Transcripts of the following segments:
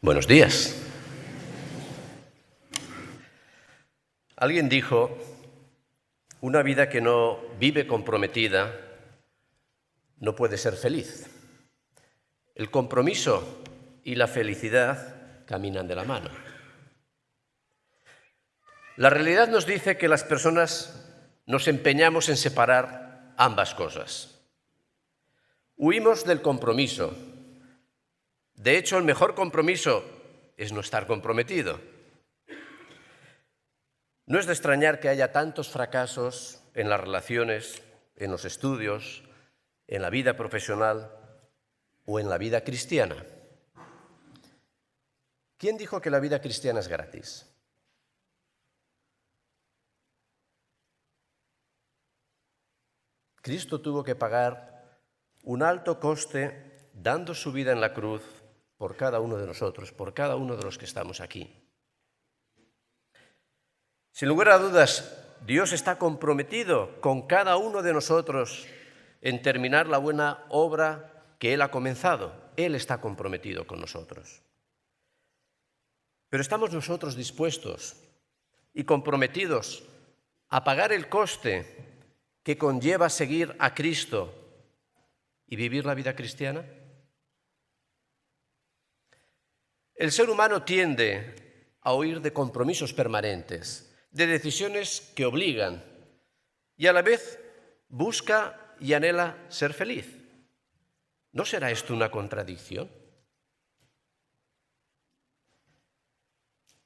Buenos días. Alguien dijo, una vida que no vive comprometida no puede ser feliz. El compromiso y la felicidad caminan de la mano. La realidad nos dice que las personas nos empeñamos en separar ambas cosas. Huimos del compromiso. De hecho, el mejor compromiso es no estar comprometido. No es de extrañar que haya tantos fracasos en las relaciones, en los estudios, en la vida profesional o en la vida cristiana. ¿Quién dijo que la vida cristiana es gratis? Cristo tuvo que pagar un alto coste dando su vida en la cruz por cada uno de nosotros, por cada uno de los que estamos aquí. Sin lugar a dudas, Dios está comprometido con cada uno de nosotros en terminar la buena obra que Él ha comenzado. Él está comprometido con nosotros. Pero ¿estamos nosotros dispuestos y comprometidos a pagar el coste que conlleva seguir a Cristo y vivir la vida cristiana? El ser humano tiende a huir de compromisos permanentes, de decisiones que obligan, y a la vez busca y anhela ser feliz. ¿No será esto una contradicción?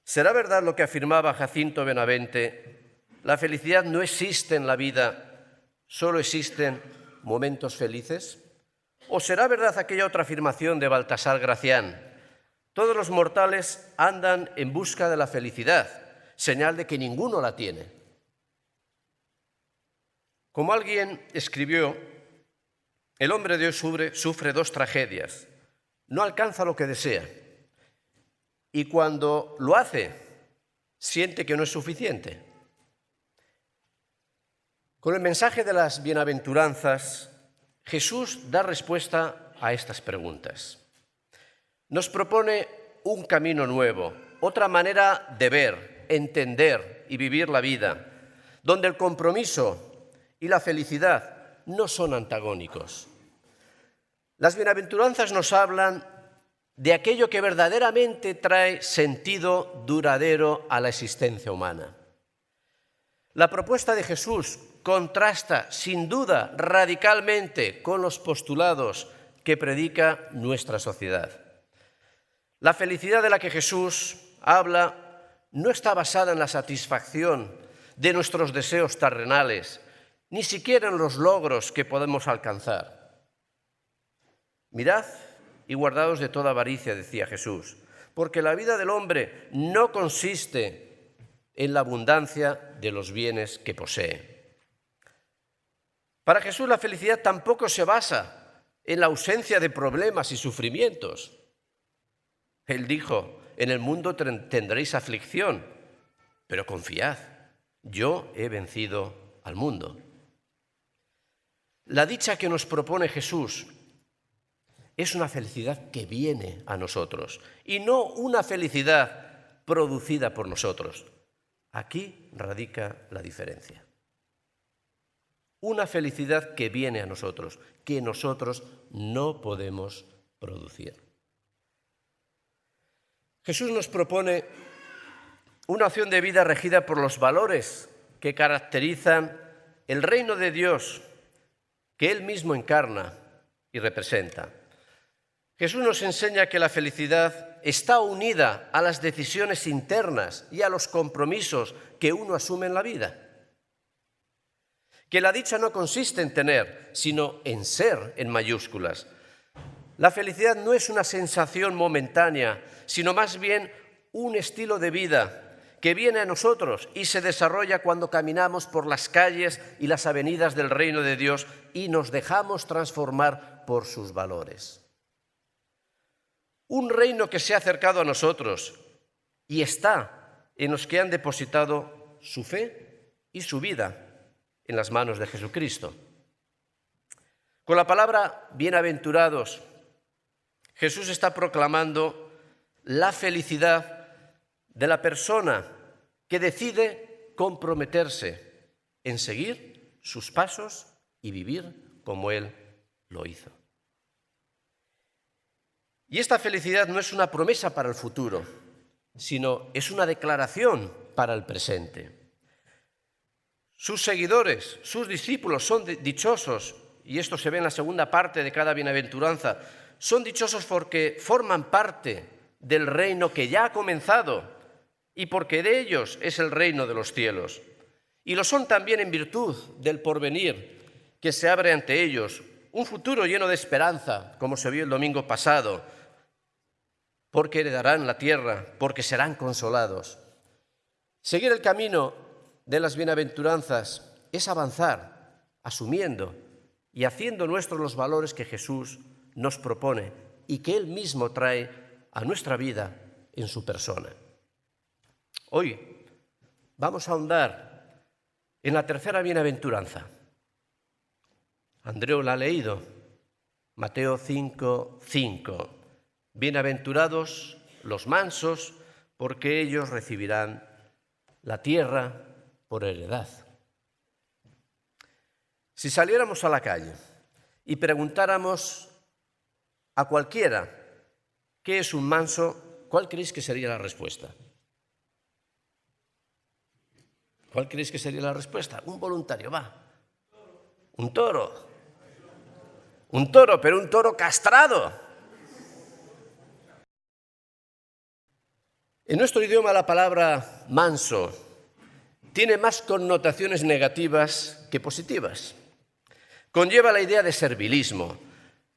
¿Será verdad lo que afirmaba Jacinto Benavente? La felicidad no existe en la vida, solo existen momentos felices. ¿O será verdad aquella otra afirmación de Baltasar Gracián? Todos los mortales andan en busca de la felicidad, señal de que ninguno la tiene. Como alguien escribió, el hombre de hoy sufre dos tragedias. No alcanza lo que desea y cuando lo hace, siente que no es suficiente. Con el mensaje de las bienaventuranzas, Jesús da respuesta a estas preguntas. Nos propone un camino nuevo, otra manera de ver, entender y vivir la vida, donde el compromiso y la felicidad no son antagónicos. Las bienaventuranzas nos hablan de aquello que verdaderamente trae sentido duradero a la existencia humana. La propuesta de Jesús contrasta, sin duda, radicalmente con los postulados que predica nuestra sociedad. La felicidad de la que Jesús habla no está basada en la satisfacción de nuestros deseos terrenales, ni siquiera en los logros que podemos alcanzar. Mirad y guardaos de toda avaricia, decía Jesús, porque la vida del hombre no consiste en la abundancia de los bienes que posee. Para Jesús la felicidad tampoco se basa en la ausencia de problemas y sufrimientos. Él dijo, en el mundo tendréis aflicción, pero confiad, yo he vencido al mundo. La dicha que nos propone Jesús es una felicidad que viene a nosotros y no una felicidad producida por nosotros. Aquí radica la diferencia. Una felicidad que viene a nosotros, que nosotros no podemos producir. Jesús nos propone una opción de vida regida por los valores que caracterizan el reino de Dios que Él mismo encarna y representa. Jesús nos enseña que la felicidad está unida a las decisiones internas y a los compromisos que uno asume en la vida. Que la dicha no consiste en tener, sino en ser en mayúsculas. La felicidad no es una sensación momentánea, sino más bien un estilo de vida que viene a nosotros y se desarrolla cuando caminamos por las calles y las avenidas del reino de Dios y nos dejamos transformar por sus valores. Un reino que se ha acercado a nosotros y está en los que han depositado su fe y su vida en las manos de Jesucristo. Con la palabra bienaventurados, Jesús está proclamando la felicidad de la persona que decide comprometerse en seguir sus pasos y vivir como Él lo hizo. Y esta felicidad no es una promesa para el futuro, sino es una declaración para el presente. Sus seguidores, sus discípulos son dichosos, y esto se ve en la segunda parte de cada bienaventuranza, son dichosos porque forman parte del reino que ya ha comenzado y porque de ellos es el reino de los cielos. Y lo son también en virtud del porvenir que se abre ante ellos, un futuro lleno de esperanza, como se vio el domingo pasado, porque heredarán la tierra, porque serán consolados. Seguir el camino de las bienaventuranzas es avanzar, asumiendo y haciendo nuestros los valores que Jesús nos propone y que Él mismo trae a nuestra vida en su persona. Hoy vamos a ahondar en la tercera bienaventuranza. Andreu la ha leído, Mateo 5:5. Bienaventurados los mansos, porque ellos recibirán la tierra por heredad. Si saliéramos a la calle y preguntáramos a cualquiera qué es un manso, ¿cuál creéis que sería la respuesta? ¿Cuál creéis que sería la respuesta? Un voluntario, va. Un toro. Un toro, pero un toro castrado. En nuestro idioma la palabra manso tiene más connotaciones negativas que positivas. Conlleva la idea de servilismo,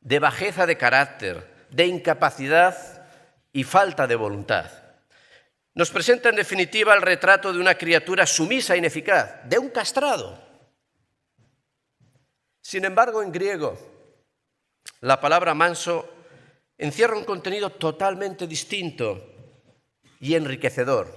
de bajeza de carácter, de incapacidad y falta de voluntad. Nos presenta en definitiva el retrato de una criatura sumisa e ineficaz, de un castrado. Sin embargo, en griego, la palabra manso encierra un contenido totalmente distinto y enriquecedor,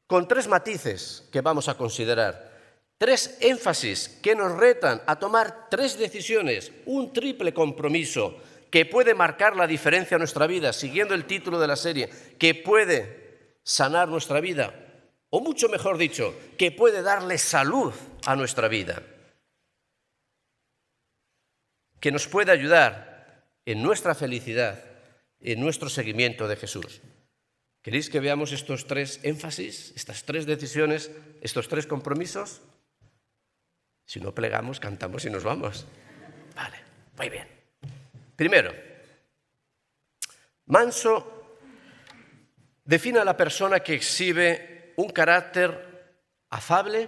con tres matices que vamos a considerar, tres énfasis que nos retan a tomar tres decisiones, un triple compromiso que puede marcar la diferencia en nuestra vida, siguiendo el título de la serie, que puede sanar nuestra vida, o mucho mejor dicho, que puede darle salud a nuestra vida, que nos puede ayudar en nuestra felicidad, en nuestro seguimiento de Jesús. ¿Queréis que veamos estos tres énfasis, estas tres decisiones, estos tres compromisos? Si no plegamos, cantamos y nos vamos. Vale, muy bien. Primero, manso define a la persona que exhibe un carácter afable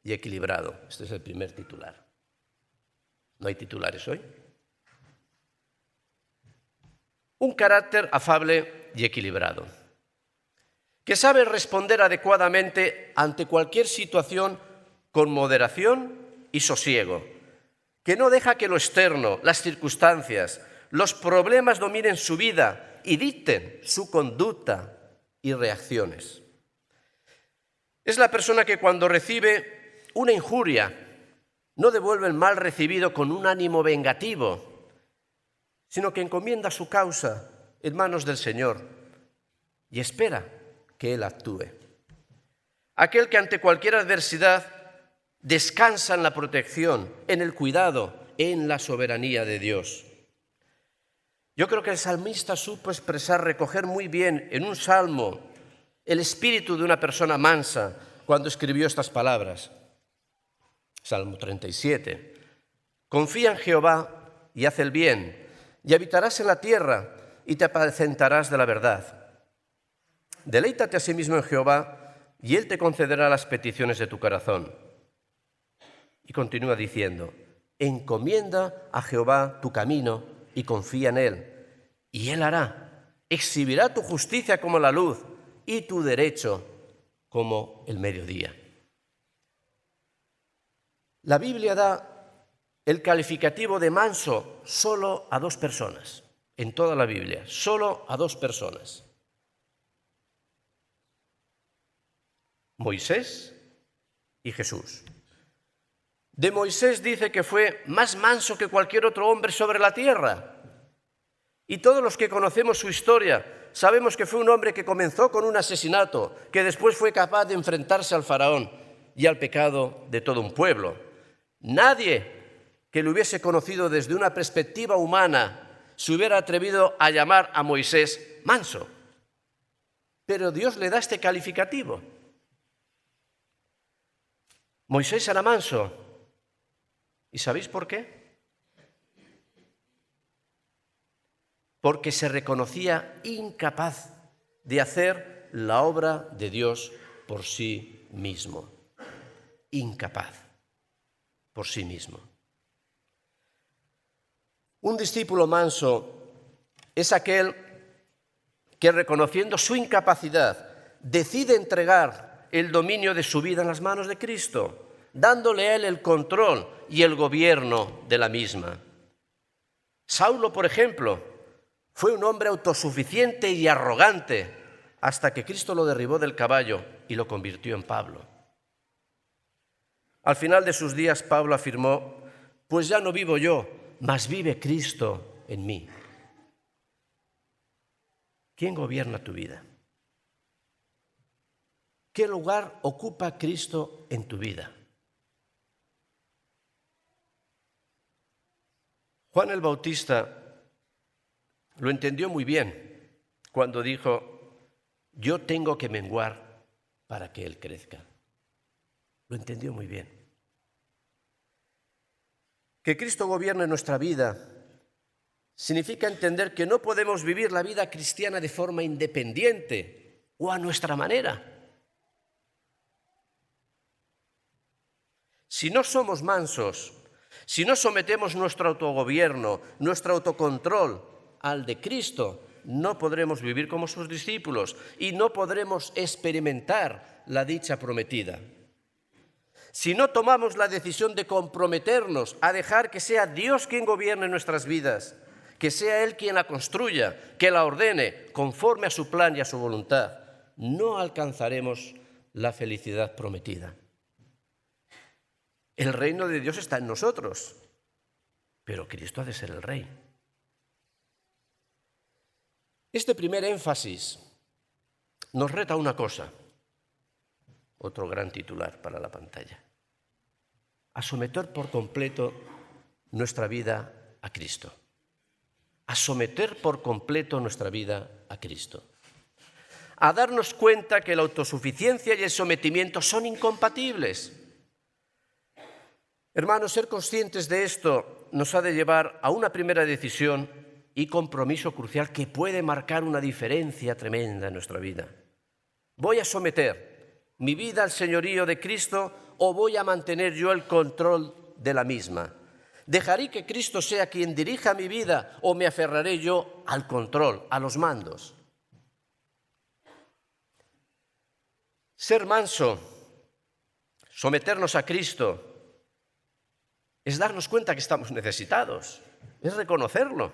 y equilibrado. Este es el primer titular. ¿No hay titulares hoy? Un carácter afable y equilibrado, que sabe responder adecuadamente ante cualquier situación con moderación y sosiego, que no deja que lo externo, las circunstancias, los problemas dominen su vida y dicten su conducta y reacciones. Es la persona que cuando recibe una injuria no devuelve el mal recibido con un ánimo vengativo, sino que encomienda su causa en manos del Señor y espera que Él actúe. Aquel que ante cualquier adversidad descansa en la protección, en el cuidado, en la soberanía de Dios. Yo creo que el salmista supo expresar, recoger muy bien en un salmo el espíritu de una persona mansa cuando escribió estas palabras. Salmo 37. Confía en Jehová y haz el bien, y habitarás en la tierra y te apacentarás de la verdad. Deleítate a sí mismo en Jehová y Él te concederá las peticiones de tu corazón. Y continúa diciendo, encomienda a Jehová tu camino y confía en Él, y Él hará. Exhibirá tu justicia como la luz y tu derecho como el mediodía. La Biblia da el calificativo de manso solo a dos personas, en toda la Biblia, solo a dos personas. Moisés y Jesús. De Moisés dice que fue más manso que cualquier otro hombre sobre la tierra. Y todos los que conocemos su historia sabemos que fue un hombre que comenzó con un asesinato, que después fue capaz de enfrentarse al faraón y al pecado de todo un pueblo. Nadie que lo hubiese conocido desde una perspectiva humana se hubiera atrevido a llamar a Moisés manso. Pero Dios le da este calificativo. Moisés era manso. ¿Y sabéis por qué? Porque se reconocía incapaz de hacer la obra de Dios por sí mismo. Incapaz por sí mismo. Un discípulo manso es aquel que, reconociendo su incapacidad, decide entregar el dominio de su vida en las manos de Cristo, dándole a él el control y el gobierno de la misma. Saulo, por ejemplo, fue un hombre autosuficiente y arrogante hasta que Cristo lo derribó del caballo y lo convirtió en Pablo. Al final de sus días, Pablo afirmó: «Pues ya no vivo yo, mas vive Cristo en mí». ¿Quién gobierna tu vida? ¿Qué lugar ocupa Cristo en tu vida? Juan el Bautista lo entendió muy bien cuando dijo: «Yo tengo que menguar para que Él crezca». Lo entendió muy bien. Que Cristo gobierne nuestra vida significa entender que no podemos vivir la vida cristiana de forma independiente o a nuestra manera. Si no somos mansos, si no sometemos nuestro autogobierno, nuestro autocontrol al de Cristo, no podremos vivir como sus discípulos y no podremos experimentar la dicha prometida. Si no tomamos la decisión de comprometernos a dejar que sea Dios quien gobierne nuestras vidas, que sea Él quien la construya, que la ordene conforme a su plan y a su voluntad, no alcanzaremos la felicidad prometida. El reino de Dios está en nosotros, pero Cristo ha de ser el Rey. Este primer énfasis nos reta una cosa, otro gran titular para la pantalla: a someter por completo nuestra vida a Cristo. A someter por completo nuestra vida a Cristo. A darnos cuenta que la autosuficiencia y el sometimiento son incompatibles. Hermanos, ser conscientes de esto nos ha de llevar a una primera decisión y compromiso crucial que puede marcar una diferencia tremenda en nuestra vida. ¿Voy a someter mi vida al señorío de Cristo o voy a mantener yo el control de la misma? ¿Dejaré que Cristo sea quien dirija mi vida o me aferraré yo al control, a los mandos? Ser manso, someternos a Cristo, es darnos cuenta que estamos necesitados, es reconocerlo,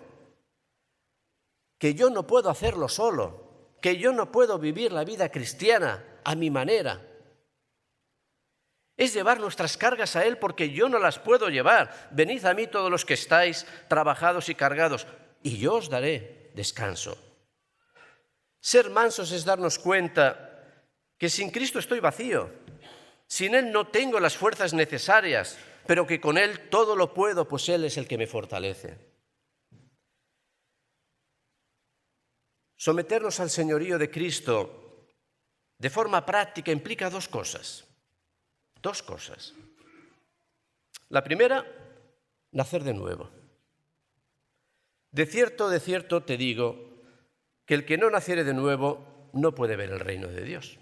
que yo no puedo hacerlo solo, que yo no puedo vivir la vida cristiana a mi manera. Es llevar nuestras cargas a Él porque yo no las puedo llevar. Venid a mí todos los que estáis trabajados y cargados, y yo os daré descanso. Ser mansos es darnos cuenta que sin Cristo estoy vacío, sin Él no tengo las fuerzas necesarias, pero que con Él todo lo puedo, pues Él es el que me fortalece. Someternos al señorío de Cristo de forma práctica implica dos cosas. Dos cosas. La primera, nacer de nuevo. De cierto te digo que el que no naciere de nuevo no puede ver el reino de Dios.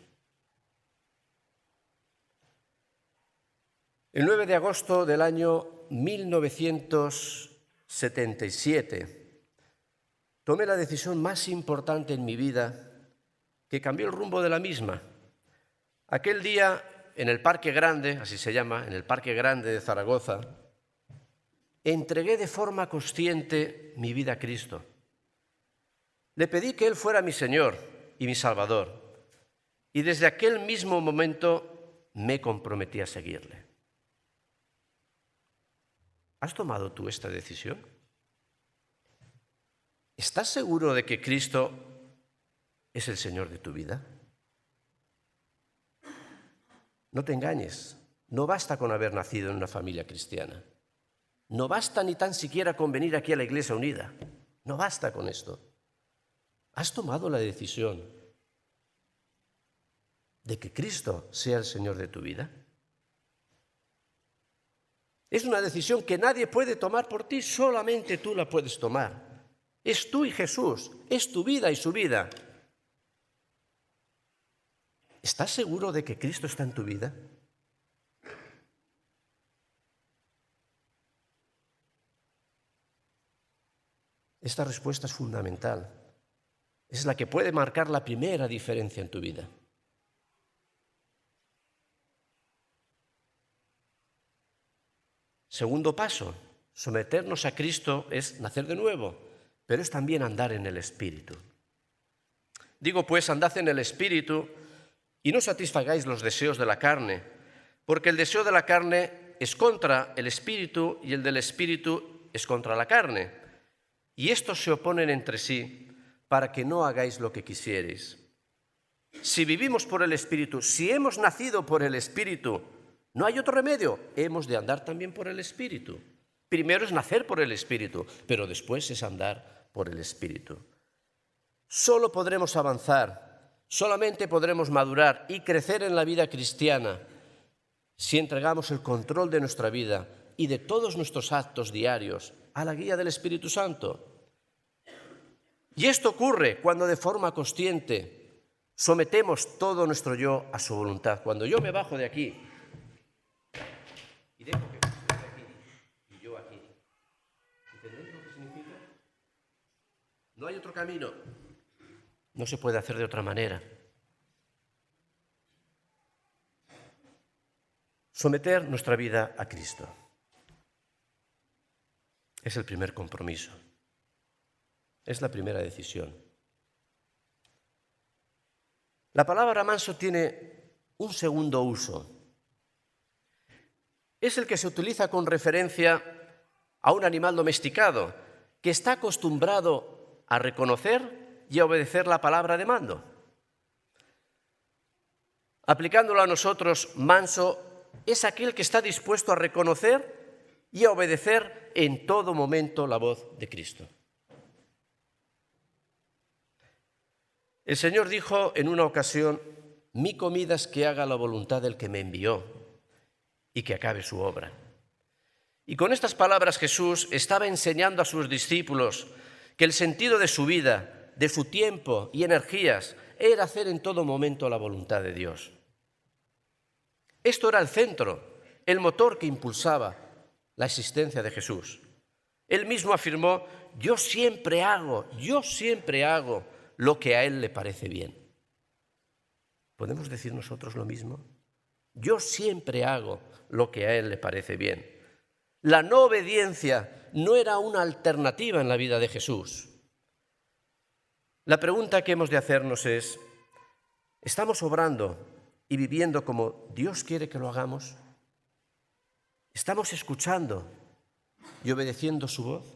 El 9 de agosto del año 1977 tomé la decisión más importante en mi vida que cambió el rumbo de la misma. Aquel día, en el Parque Grande, así se llama, en el Parque Grande de Zaragoza, entregué de forma consciente mi vida a Cristo. Le pedí que Él fuera mi Señor y mi Salvador, y desde aquel mismo momento me comprometí a seguirle. ¿Has tomado tú esta decisión? ¿Estás seguro de que Cristo es el Señor de tu vida? No te engañes, no basta con haber nacido en una familia cristiana. No basta ni tan siquiera con venir aquí a la Iglesia Unida. No basta con esto. ¿Has tomado la decisión de que Cristo sea el Señor de tu vida? Es una decisión que nadie puede tomar por ti, solamente tú la puedes tomar. Es tú y Jesús, es tu vida y su vida. ¿Estás seguro de que Cristo está en tu vida? Esta respuesta es fundamental. Es la que puede marcar la primera diferencia en tu vida. Segundo paso, someternos a Cristo es nacer de nuevo, pero es también andar en el Espíritu. Digo pues, andad en el Espíritu y no satisfagáis los deseos de la carne, porque el deseo de la carne es contra el Espíritu y el del Espíritu es contra la carne. Y estos se oponen entre sí para que no hagáis lo que quisierais. Si vivimos por el Espíritu, si hemos nacido por el Espíritu, no hay otro remedio, hemos de andar también por el Espíritu. Primero es nacer por el Espíritu, pero después es andar por el Espíritu. Solo podremos avanzar, solamente podremos madurar y crecer en la vida cristiana si entregamos el control de nuestra vida y de todos nuestros actos diarios a la guía del Espíritu Santo. Y esto ocurre cuando de forma consciente sometemos todo nuestro yo a su voluntad. Cuando yo me bajo de aquí y dejo que Cristo esté aquí y yo aquí. ¿Entendéis lo que significa? No hay otro camino. No se puede hacer de otra manera. Someter nuestra vida a Cristo es el primer compromiso. Es la primera decisión. La palabra manso tiene un segundo uso. Es el que se utiliza con referencia a un animal domesticado que está acostumbrado a reconocer y a obedecer la palabra de mando. Aplicándolo a nosotros, manso es aquel que está dispuesto a reconocer y a obedecer en todo momento la voz de Cristo. El Señor dijo en una ocasión: mi comida es que haga la voluntad del que me envió y que acabe su obra. Y con estas palabras Jesús estaba enseñando a sus discípulos que el sentido de su vida, de su tiempo y energías era hacer en todo momento la voluntad de Dios. Esto era el centro, el motor que impulsaba la existencia de Jesús. Él mismo afirmó: yo siempre hago lo que a Él le parece bien. ¿Podemos decir nosotros lo mismo? Yo siempre hago lo que a Él le parece bien. La no obediencia no era una alternativa en la vida de Jesús. La pregunta que hemos de hacernos es: ¿estamos obrando y viviendo como Dios quiere que lo hagamos? ¿Estamos escuchando y obedeciendo su voz?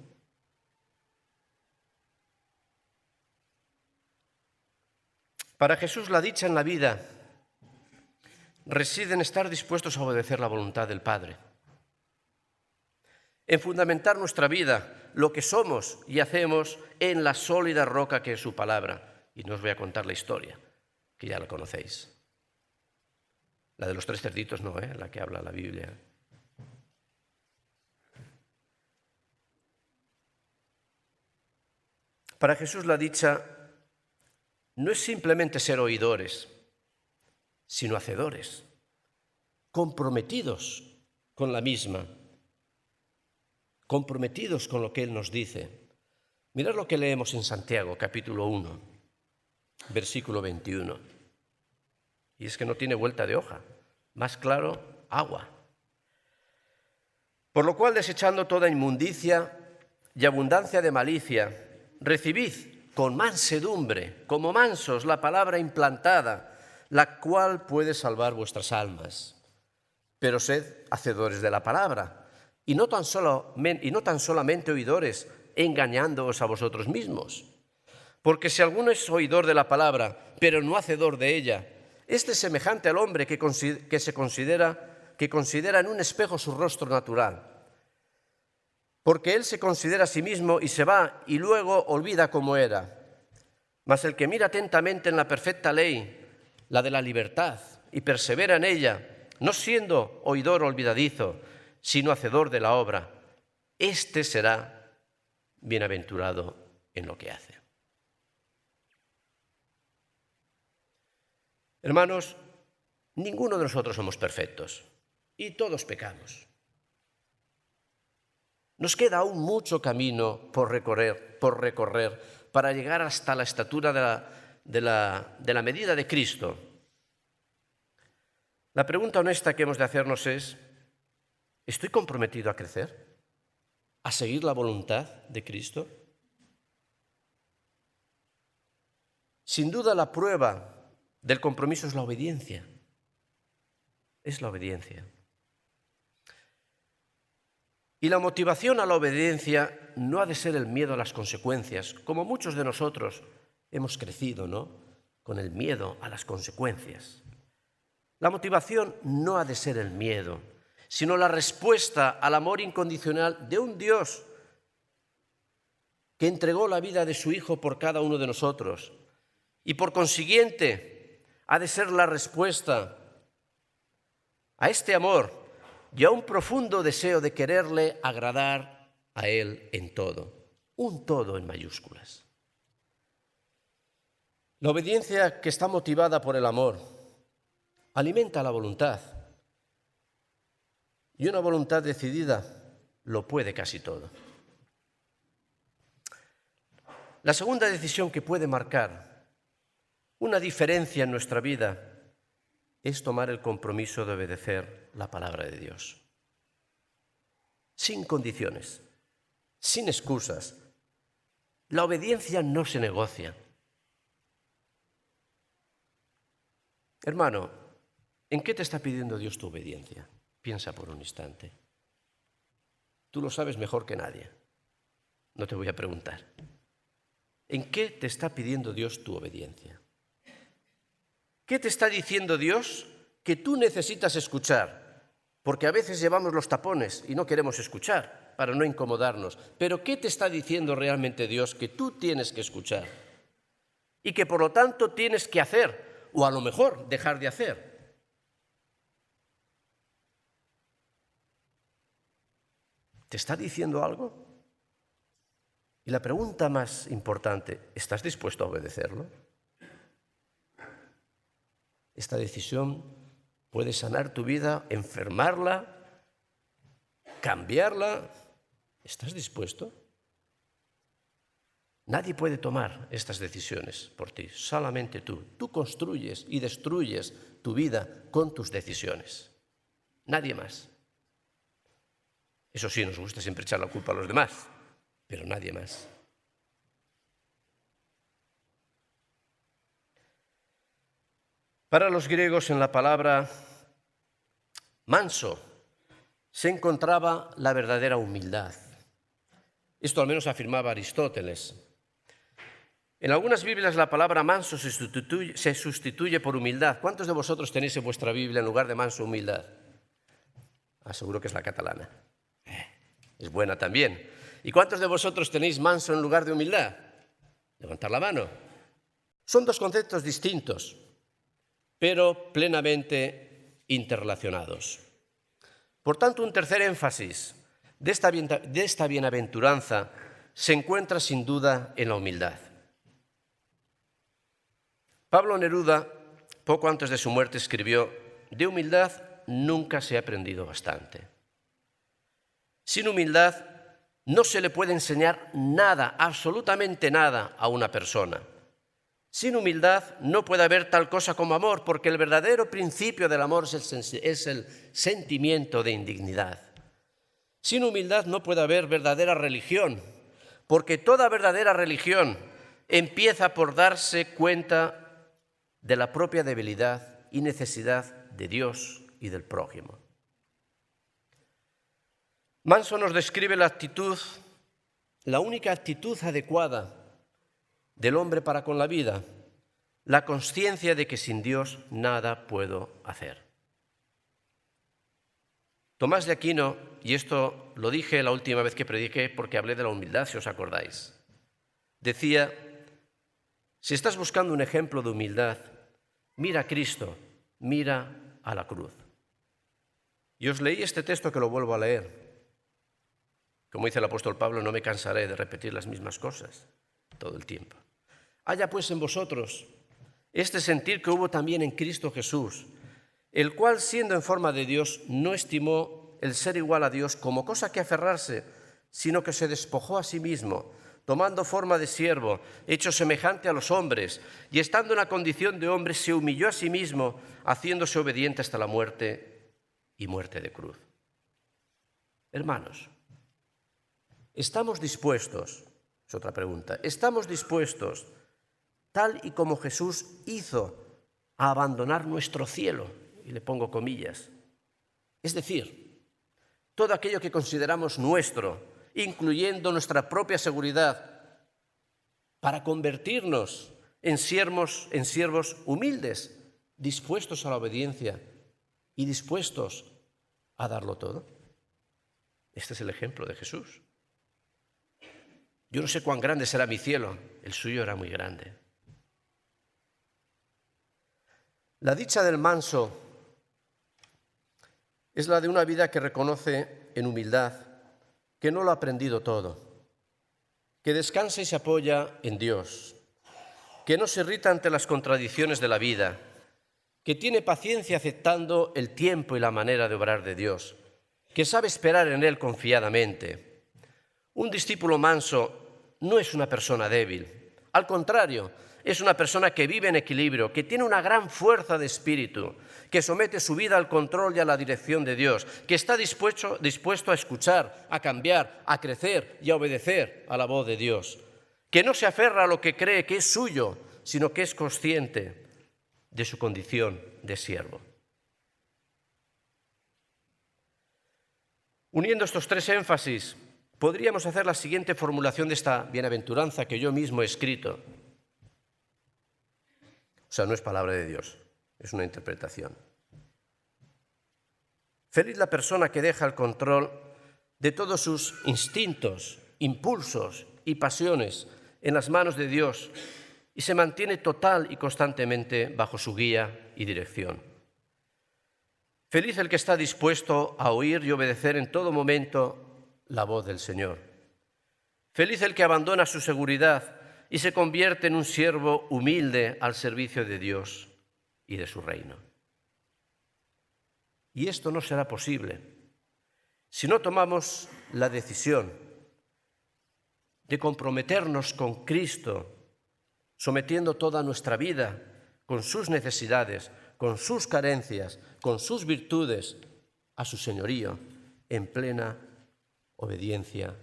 Para Jesús, la dicha en la vida reside en estar dispuestos a obedecer la voluntad del Padre, en fundamentar nuestra vida, lo que somos y hacemos, en la sólida roca que es su palabra. Y no os voy a contar la historia, que ya la conocéis. La de los 3 cerditos no, la que habla la Biblia. Para Jesús la dicha no es simplemente ser oidores, sino hacedores, comprometidos con la misma, comprometidos con lo que Él nos dice. Mirad lo que leemos en Santiago, capítulo 1, versículo 21. Y es que no tiene vuelta de hoja. Más claro, agua. Por lo cual, desechando toda inmundicia y abundancia de malicia, recibid con mansedumbre, como mansos, la palabra implantada, la cual puede salvar vuestras almas. Pero sed hacedores de la palabra, y no tan solamente oidores, engañándoos a vosotros mismos. Porque si alguno es oidor de la palabra, pero no hacedor de ella, este es semejante al hombre que considera en un espejo su rostro natural. Porque él se considera a sí mismo y se va y luego olvida cómo era. Mas el que mira atentamente en la perfecta ley, la de la libertad, y persevera en ella, no siendo oidor olvidadizo, sino hacedor de la obra, éste será bienaventurado en lo que hace. Hermanos, ninguno de nosotros somos perfectos y todos pecamos. Nos queda aún mucho camino por recorrer para llegar hasta la estatura de la medida de Cristo. La pregunta honesta que hemos de hacernos es, ¿estoy comprometido a crecer? ¿A seguir la voluntad de Cristo? Sin duda la prueba del compromiso es la obediencia. Es la obediencia. Y la motivación a la obediencia no ha de ser el miedo a las consecuencias, como muchos de nosotros hemos crecido, ¿no?, con el miedo a las consecuencias. La motivación no ha de ser el miedo, sino la respuesta al amor incondicional de un Dios que entregó la vida de su Hijo por cada uno de nosotros. Y por consiguiente, ha de ser la respuesta a este amor y a un profundo deseo de quererle agradar a Él en todo, un todo en mayúsculas. La obediencia que está motivada por el amor alimenta la voluntad y una voluntad decidida lo puede casi todo. La segunda decisión que puede marcar una diferencia en nuestra vida es tomar el compromiso de obedecer la palabra de Dios. Sin condiciones, sin excusas. La obediencia no se negocia. Hermano, ¿en qué te está pidiendo Dios tu obediencia? Piensa por un instante. Tú lo sabes mejor que nadie. No te voy a preguntar. ¿En qué te está pidiendo Dios tu obediencia? ¿Qué te está diciendo Dios que tú necesitas escuchar? Porque a veces llevamos los tapones y no queremos escuchar para no incomodarnos. Pero ¿qué te está diciendo realmente Dios que tú tienes que escuchar? Y que por lo tanto tienes que hacer, o a lo mejor dejar de hacer. ¿Te está diciendo algo? Y la pregunta más importante, ¿estás dispuesto a obedecerlo? Esta decisión puede sanar tu vida, enfermarla, cambiarla. ¿Estás dispuesto? Nadie puede tomar estas decisiones por ti, solamente tú. Tú construyes y destruyes tu vida con tus decisiones. Nadie más. Eso sí, nos gusta siempre echar la culpa a los demás, pero nadie más. Para los griegos, en la palabra manso se encontraba la verdadera humildad. Esto al menos afirmaba Aristóteles. En algunas Biblias la palabra manso se sustituye por humildad. ¿Cuántos de vosotros tenéis en vuestra Biblia en lugar de manso humildad? Seguro que es la catalana. Es buena también. ¿Y cuántos de vosotros tenéis manso en lugar de humildad? Levantar la mano. Son dos conceptos distintos, pero plenamente interrelacionados. Por tanto, un tercer énfasis de esta bienaventuranza se encuentra sin duda en la humildad. Pablo Neruda, poco antes de su muerte, escribió: de humildad nunca se ha aprendido bastante. Sin humildad no se le puede enseñar nada, absolutamente nada, a una persona. Sin humildad no puede haber tal cosa como amor, porque el verdadero principio del amor es el sentimiento de indignidad. Sin humildad no puede haber verdadera religión, porque toda verdadera religión empieza por darse cuenta de la propia debilidad y necesidad de Dios y del prójimo. Manso nos describe la la única actitud adecuada del hombre para con la vida, la consciencia de que sin Dios nada puedo hacer. Tomás de Aquino, y esto lo dije la última vez que prediqué porque hablé de la humildad, si os acordáis, decía: si estás buscando un ejemplo de humildad, mira a Cristo, mira a la cruz. Y os leí este texto que lo vuelvo a leer. Como dice el apóstol Pablo, no me cansaré de repetir las mismas cosas todo el tiempo. Haya pues en vosotros este sentir que hubo también en Cristo Jesús, el cual, siendo en forma de Dios, no estimó el ser igual a Dios como cosa que aferrarse, sino que se despojó a sí mismo, tomando forma de siervo, hecho semejante a los hombres, y estando en la condición de hombre, se humilló a sí mismo, haciéndose obediente hasta la muerte y muerte de cruz. Hermanos, ¿estamos dispuestos? Es otra pregunta. ¿Estamos dispuestos, tal y como Jesús hizo, a abandonar nuestro cielo? Y le pongo comillas. Es decir, todo aquello que consideramos nuestro, incluyendo nuestra propia seguridad, para convertirnos en siervos humildes, dispuestos a la obediencia y dispuestos a darlo todo. Este es el ejemplo de Jesús. Yo no sé cuán grande será mi cielo, el suyo era muy grande. La dicha del manso es la de una vida que reconoce en humildad que no lo ha aprendido todo, que descansa y se apoya en Dios, que no se irrita ante las contradicciones de la vida, que tiene paciencia aceptando el tiempo y la manera de obrar de Dios, que sabe esperar en Él confiadamente. Un discípulo manso no es una persona débil, al contrario, es una persona que vive en equilibrio, que tiene una gran fuerza de espíritu, que somete su vida al control y a la dirección de Dios, que está dispuesto a escuchar, a cambiar, a crecer y a obedecer a la voz de Dios, que no se aferra a lo que cree que es suyo, sino que es consciente de su condición de siervo. Uniendo estos tres énfasis, podríamos hacer la siguiente formulación de esta bienaventuranza que yo mismo he escrito. O sea, no es palabra de Dios, es una interpretación. Feliz la persona que deja el control de todos sus instintos, impulsos y pasiones en las manos de Dios y se mantiene total y constantemente bajo su guía y dirección. Feliz el que está dispuesto a oír y obedecer en todo momento la voz del Señor. Feliz el que abandona su seguridad y se convierte en un siervo humilde al servicio de Dios y de su reino. Y esto no será posible si no tomamos la decisión de comprometernos con Cristo, sometiendo toda nuestra vida con sus necesidades, con sus carencias, con sus virtudes, a su señorío, en plena obediencia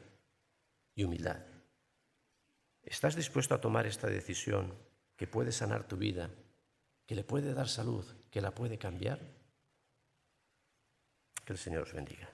y humildad. ¿Estás dispuesto a tomar esta decisión que puede sanar tu vida, que le puede dar salud, que la puede cambiar? Que el Señor os bendiga.